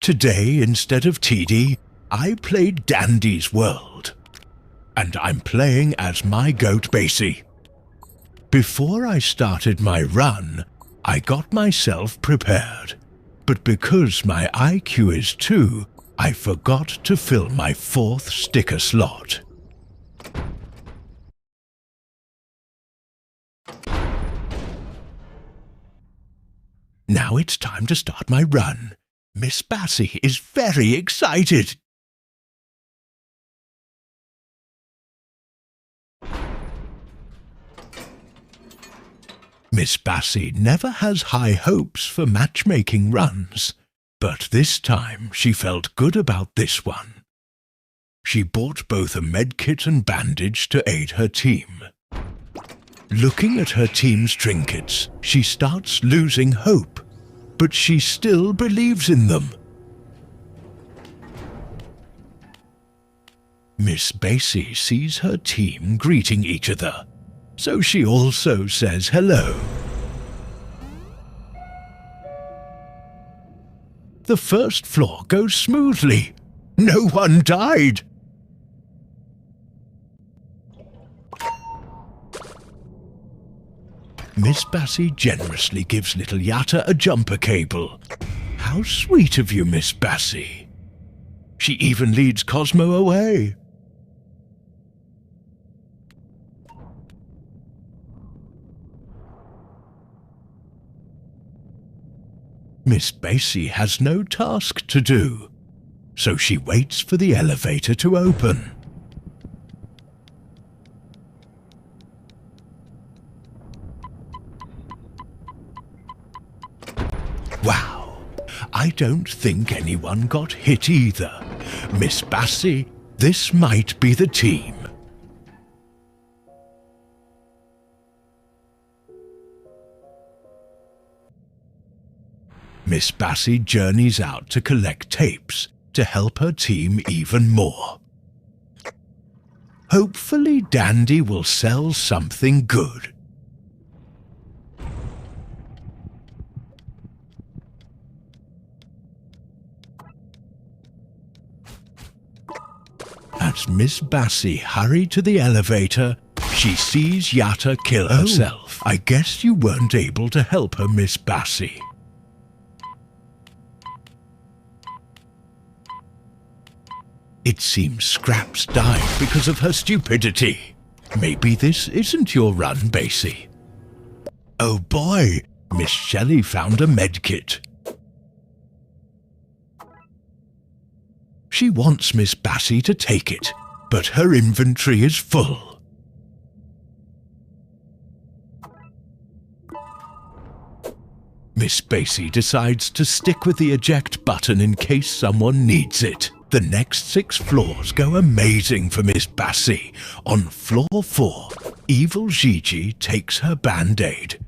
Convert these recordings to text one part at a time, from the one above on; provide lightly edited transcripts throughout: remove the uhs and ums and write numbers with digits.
Today, instead of TD, I played Dandy's World. And I'm playing as my goat Bassie. Before I started my run, I got myself prepared. But because my IQ is 2, I forgot to fill my 4th sticker slot. Now it's time to start my run. Miss Bassie is very excited. Miss Bassie never has high hopes for matchmaking runs, but this time she felt good about this one. She bought both a medkit and bandage to aid her team. Looking at her team's trinkets, she starts losing hope, but she still believes in them. Miss Bassie sees her team greeting each other, so she also says hello. The first floor goes smoothly. No one died. Miss Bassie generously gives little Yatta a jumper cable. How sweet of you, Miss Bassie. She even leads Cosmo away. Miss Bassie has no task to do, so she waits for the elevator to open. Wow, I don't think anyone got hit either. Miss Bassie, this might be the team. Miss Bassie journeys out to collect tapes to help her team even more. Hopefully Dandy will sell something good. As Miss Bassie hurried to the elevator, she sees Yatta kill herself. I guess you weren't able to help her, Miss Bassie. It seems Scraps died because of her stupidity. Maybe this isn't your run, Bassie. Oh boy, Miss Shelly found a medkit. She wants Miss Bassie to take it, but her inventory is full. Miss Bassie decides to stick with the eject button in case someone needs it. The next 6 floors go amazing for Miss Bassie. On floor 4, Evil Gigi takes her band-aid.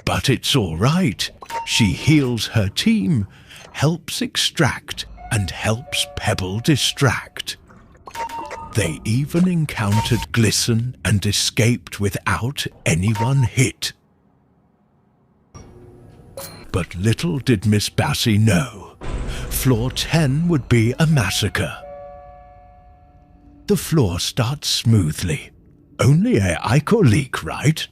But it's all right. She heals her team, helps extract, and helps Pebble distract. They even encountered Glisten and escaped without anyone hit. But little did Miss Bassie know, floor 10 would be a massacre. The floor starts smoothly. Only a Icor leak, right?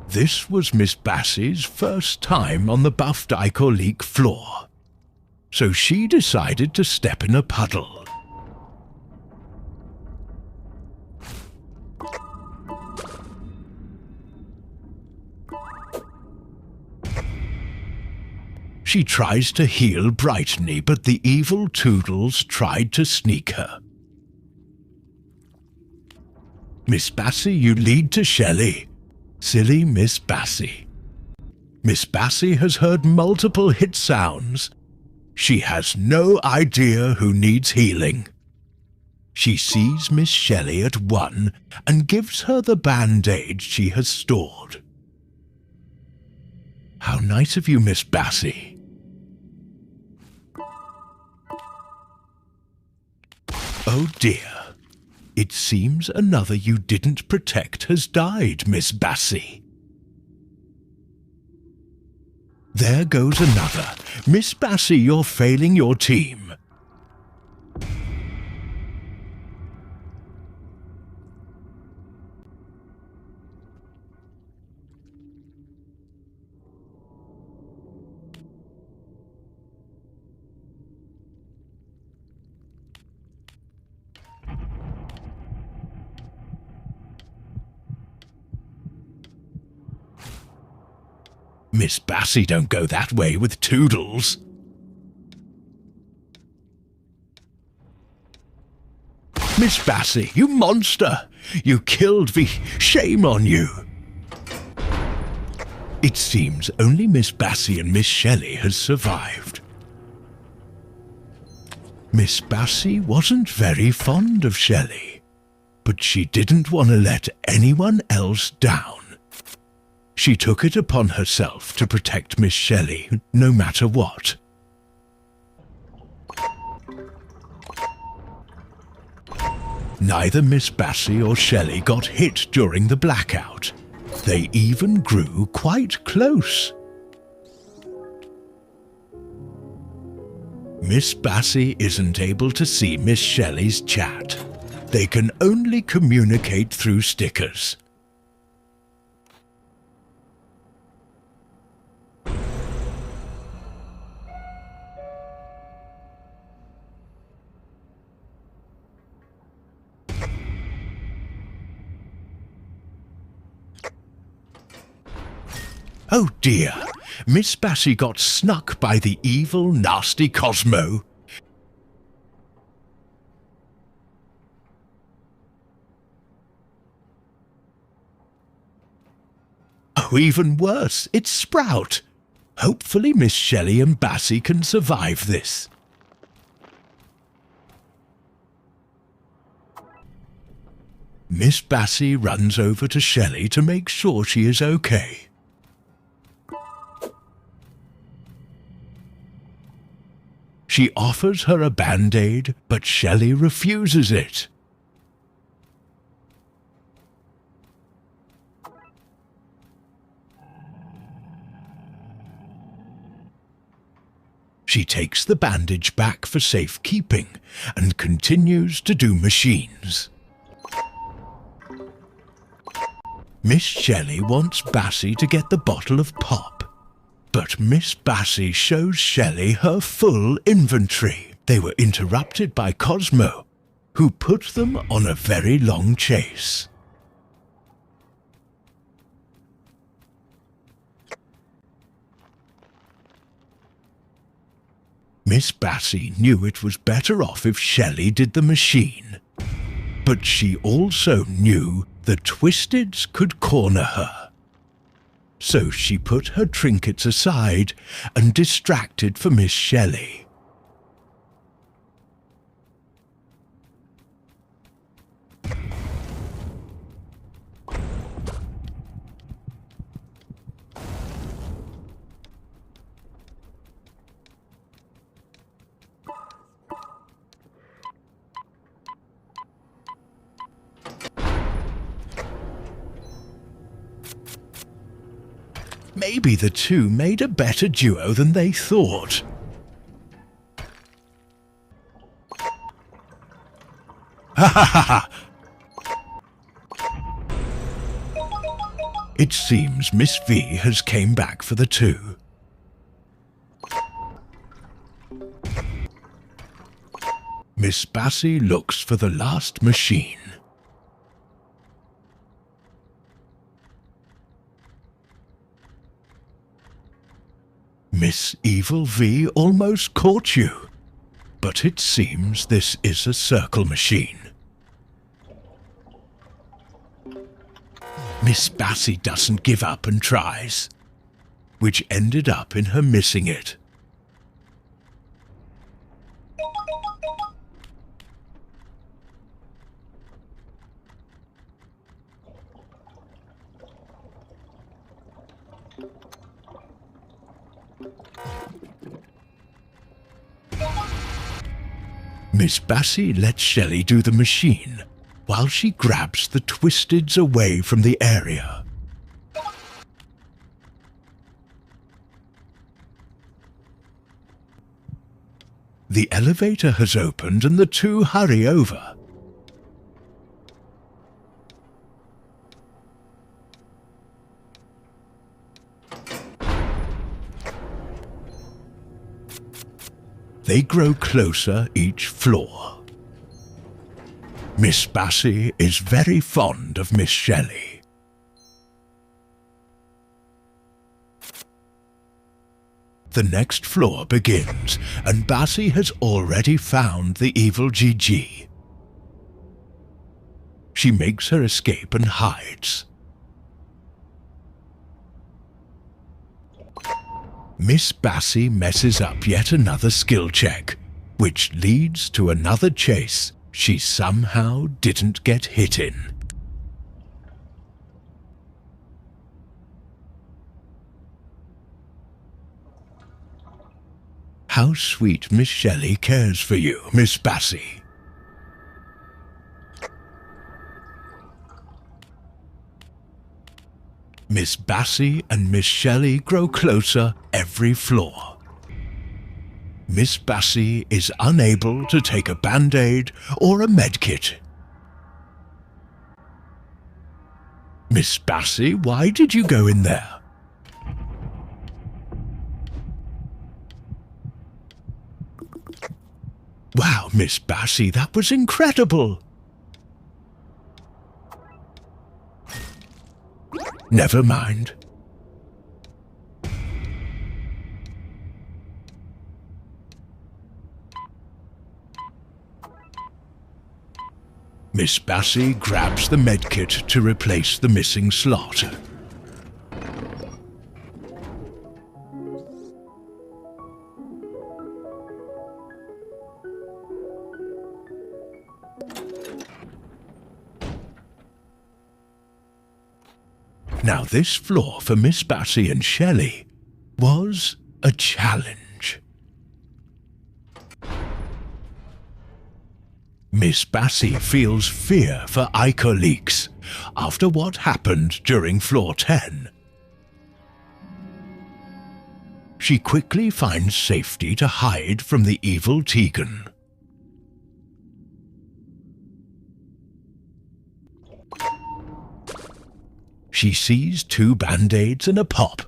This was Miss Bassie's first time on the buffed Icor leak floor, so she decided to step in a puddle. She tries to heal Brightony, but the evil Toodles tried to sneak her. Miss Bassie, you lead to Shelly. Silly Miss Bassie. Miss Bassie has heard multiple hit sounds. She has no idea who needs healing. She sees Miss Shelly at 1 and gives her the band-aid she has stored. How nice of you, Miss Bassie. Oh dear, it seems another you didn't protect has died, Miss Bassie. There goes another. Miss Bassie, you're failing your team. Miss Bassie don't go that way with Toodles. Miss Bassie, you monster! You killed me! Shame on you! It seems only Miss Bassie and Miss Shelly has survived. Miss Bassie wasn't very fond of Shelly, but she didn't want to let anyone else down. She took it upon herself to protect Miss Shelly, no matter what. Neither Miss Bassie or Shelly got hit during the blackout. They even grew quite close. Miss Bassie isn't able to see Miss Shelly's chat. They can only communicate through stickers. Oh dear, Miss Bassie got snuck by the evil, nasty Cosmo. Oh, even worse, it's Sprout. Hopefully Miss Shelly and Bassie can survive this. Miss Bassie runs over to Shelly to make sure she is okay. She offers her a band-aid, but Shelly refuses it. She takes the bandage back for safekeeping and continues to do machines. Miss Shelly wants Bassie to get the bottle of pop. But Miss Bassie shows Shelly her full inventory. They were interrupted by Cosmo, who put them on a very long chase. Miss Bassie knew it was better off if Shelly did the machine. But she also knew the Twisteds could corner her. So she put her trinkets aside and distracted for Miss Shelly. Maybe the two made a better duo than they thought. Ha ha ha ha! It seems Miss V has came back for the two. Miss Bassie looks for the last machine. Miss Evil V almost caught you, but it seems this is a circle machine. Miss Bassie doesn't give up and tries, which ended up in her missing it. Miss Bassie lets Shelly do the machine while she grabs the Twisteds away from the area. The elevator has opened and the two hurry over. They grow closer each floor. Miss Bassie is very fond of Miss Shelly. The next floor begins, and Bassie has already found the evil Gigi. She makes her escape and hides. Miss Bassie messes up yet another skill check, which leads to another chase she somehow didn't get hit in. How sweet Miss Shelly cares for you, Miss Bassie. Miss Bassie and Miss Shelly grow closer every floor. Miss Bassie is unable to take a band-aid or a medkit. Miss Bassie, why did you go in there? Wow, Miss Bassie, that was incredible! Never mind. Miss Bassie grabs the medkit to replace the missing slot. Now this floor for Miss Bassie and Shelly was a challenge. Miss Bassie feels fear for ichor leaks after what happened during floor 10. She quickly finds safety to hide from the evil Tegan. She sees 2 band-aids and a pop.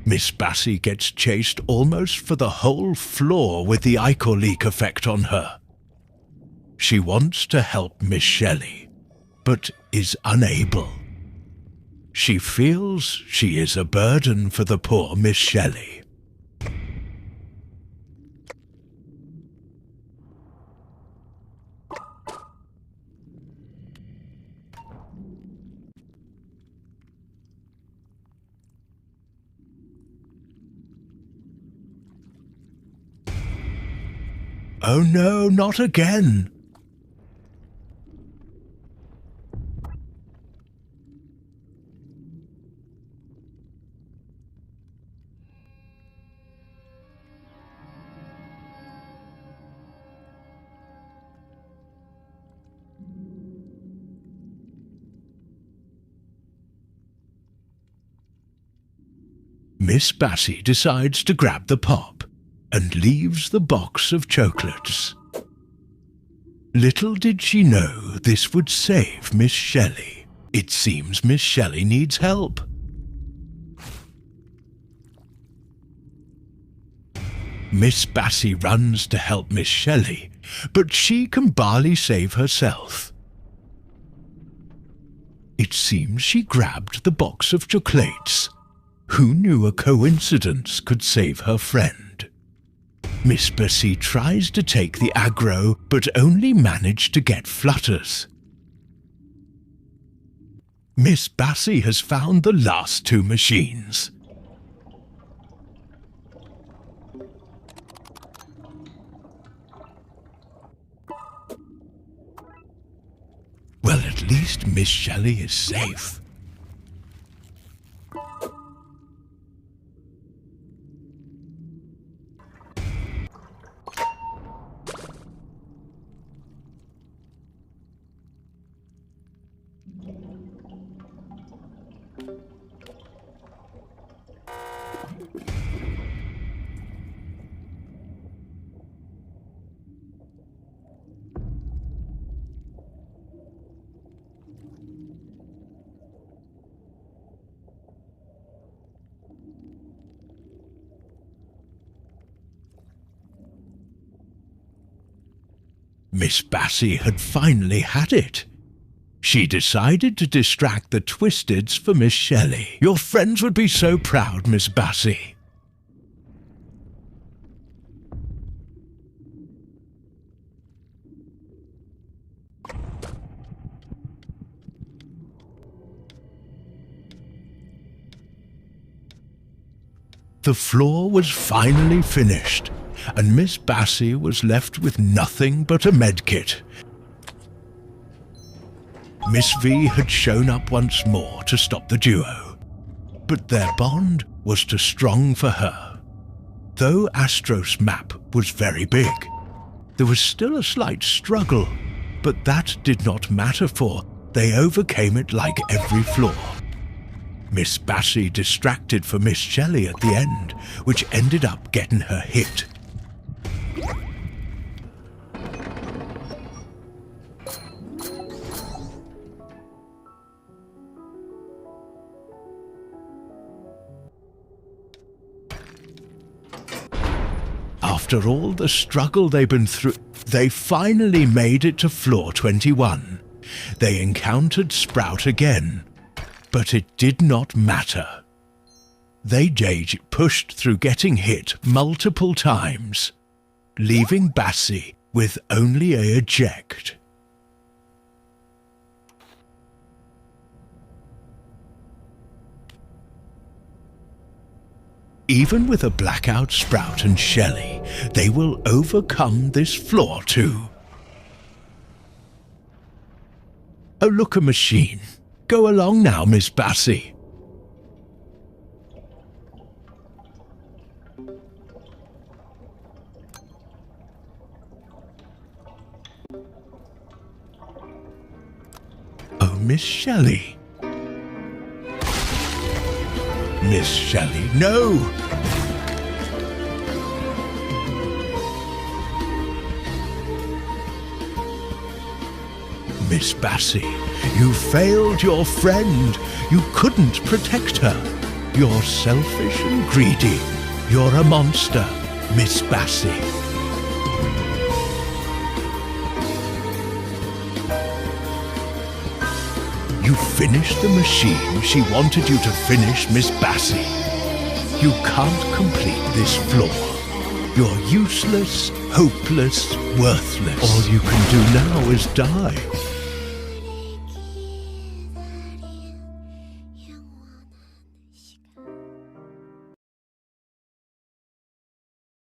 Miss Bassie gets chased almost for the whole floor with the ichor leak effect on her. She wants to help Miss Shelly, but is unable. She feels she is a burden for the poor Miss Shelly. Oh no, not again! Miss Bassie decides to grab the pop and leaves the box of chocolates. Little did she know this would save Miss Shelly. It seems Miss Shelly needs help. Miss Bassie runs to help Miss Shelly, but she can barely save herself. It seems she grabbed the box of chocolates. Who knew a coincidence could save her friend? Miss Bassie tries to take the aggro, but only managed to get flutters. Miss Bassie has found the last 2 machines. Well, at least Miss Shelly is safe. Miss Bassie had finally had it. She decided to distract the Twisteds for Miss Shelly. Your friends would be so proud, Miss Bassie. The floor was finally finished, and Miss Bassie was left with nothing but a medkit. Miss V had shown up once more to stop the duo, but their bond was too strong for her. Though Astros' map was very big, there was still a slight struggle, but that did not matter, for they overcame it like every floor. Miss Bassie distracted for Miss Shelly at the end, which ended up getting her hit. After all the struggle they'd been through, they finally made it to floor 21. They encountered Sprout again, but it did not matter. They pushed through getting hit multiple times, leaving Bassie with only a eject. Even with a blackout Sprout and Shelly, they will overcome this floor too. Oh, look, a machine. Go along now, Miss Bassie. Oh, Miss Shelly. Miss Shelly, no! Miss Bassie, you failed your friend. You couldn't protect her. You're selfish and greedy. You're a monster, Miss Bassie. You finished the machine she wanted you to finish, Miss Bassie. You can't complete this floor. You're useless, hopeless, worthless. All you can do now is die.